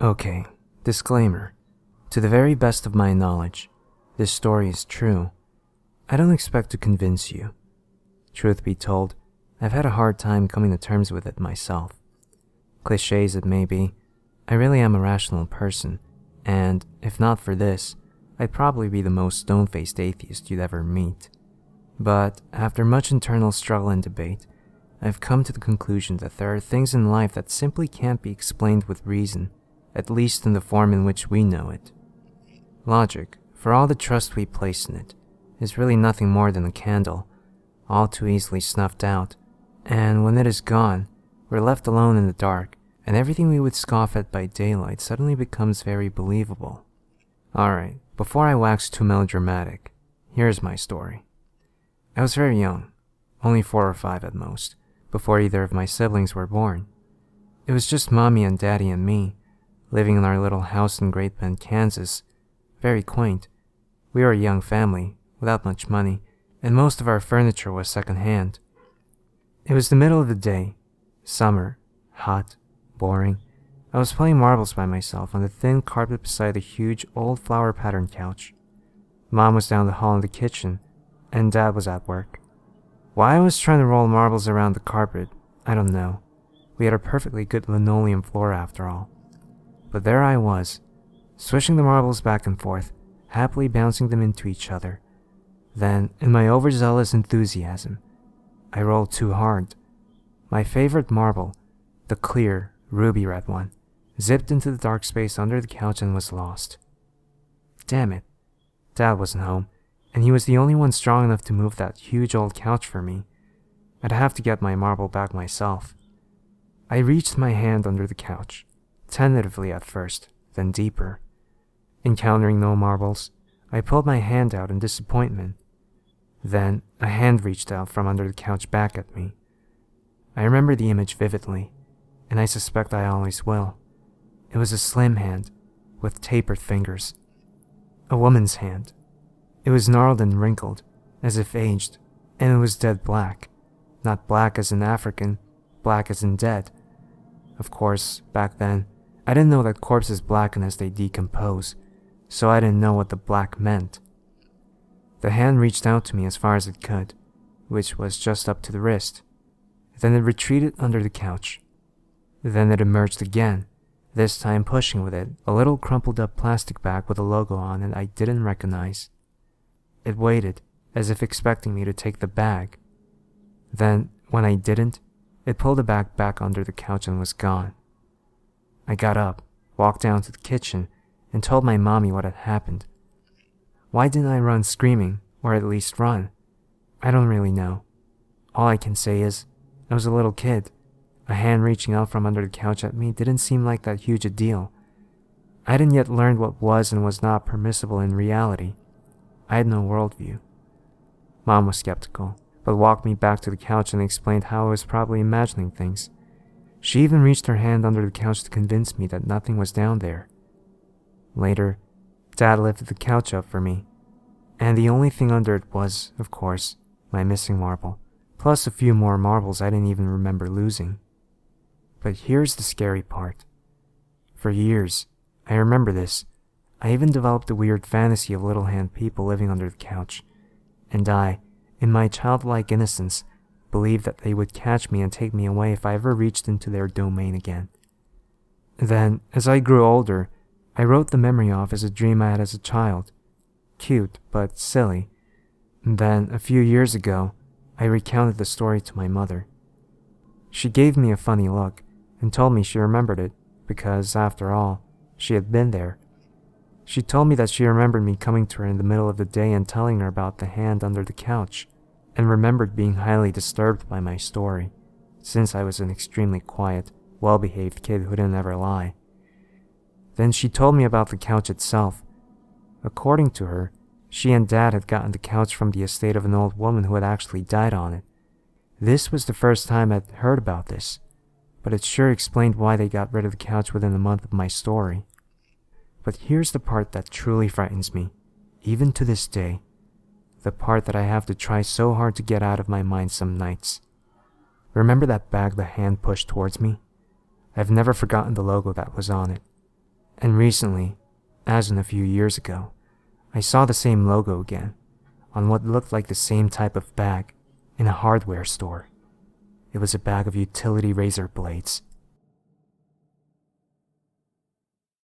Okay, disclaimer. To the very best of my knowledge, this story is true. I don't expect to convince you. Truth be told, I've had a hard time coming to terms with it myself. Cliché as it may be, I really am a rational person, and if not for this, I'd probably be the most stone-faced atheist you'd ever meet. But after much internal struggle and debate, I've come to the conclusion that there are things in life that simply can't be explained with reason, at least in the form in which we know it. Logic, for all the trust we place in it, is really nothing more than a candle, all too easily snuffed out, and when it is gone, we're left alone in the dark, and everything we would scoff at by daylight suddenly becomes very believable. Alright, before I wax too melodramatic, here's my story. I was very young, only 4 or 5 at most, before either of my siblings were born. It was just Mommy and Daddy and me, living in our little house in Great Bend, Kansas. Very quaint. We were a young family, without much money, and most of our furniture was second-hand. It was the middle of the day, summer, hot, boring. I was playing marbles by myself on the thin carpet beside the huge old flower-patterned couch. Mom was down the hall in the kitchen, and Dad was at work. Why I was trying to roll marbles around the carpet, I don't know. We had a perfectly good linoleum floor after all. But there I was, swishing the marbles back and forth, happily bouncing them into each other. Then, in my overzealous enthusiasm, I rolled too hard. My favorite marble, the clear, ruby red one, zipped into the dark space under the couch and was lost. Damn it. Dad wasn't home, and he was the only one strong enough to move that huge old couch for me. I'd have to get my marble back myself. I reached my hand under the couch, tentatively at first, then deeper. Encountering no marbles, I pulled my hand out in disappointment. Then, a hand reached out from under the couch back at me. I remember the image vividly, and I suspect I always will. It was a slim hand, with tapered fingers. A woman's hand. It was gnarled and wrinkled, as if aged, and it was dead black. Not black as in African, black as in dead. Of course, back then, I didn't know that corpses blacken as they decompose, so I didn't know what the black meant. The hand reached out to me as far as it could, which was just up to the wrist. Then it retreated under the couch. Then it emerged again, this time pushing with it a little crumpled up plastic bag with a logo on it I didn't recognize. It waited, as if expecting me to take the bag. Then, when I didn't, it pulled the bag back under the couch and was gone. I got up, walked down to the kitchen, and told my mommy what had happened. Why didn't I run screaming, or at least run? I don't really know. All I can say is, I was a little kid. A hand reaching out from under the couch at me didn't seem like that huge a deal. I hadn't yet learned what was and was not permissible in reality. I had no worldview. Mom was skeptical, but walked me back to the couch and explained how I was probably imagining things. She even reached her hand under the couch to convince me that nothing was down there. Later, Dad lifted the couch up for me, and the only thing under it was, of course, my missing marble, plus a few more marbles I didn't even remember losing. But here's the scary part. For years, I remember this, I even developed a weird fantasy of little hand people living under the couch, and I, in my childlike innocence, believed that they would catch me and take me away if I ever reached into their domain again. Then, as I grew older, I wrote the memory off as a dream I had as a child. Cute, but silly. And then, a few years ago, I recounted the story to my mother. She gave me a funny look and told me she remembered it because, after all, she had been there. She told me that she remembered me coming to her in the middle of the day and telling her about the hand under the couch, and remembered being highly disturbed by my story, since I was an extremely quiet, well-behaved kid who didn't ever lie. Then she told me about the couch itself. According to her, she and Dad had gotten the couch from the estate of an old woman who had actually died on it. This was the first time I'd heard about this, but it sure explained why they got rid of the couch within a month of my story. But here's the part that truly frightens me, even to this day. The part that I have to try so hard to get out of my mind some nights. Remember that bag the hand pushed towards me? I've never forgotten the logo that was on it. And recently, as in a few years ago, I saw the same logo again on what looked like the same type of bag in a hardware store. It was a bag of utility razor blades,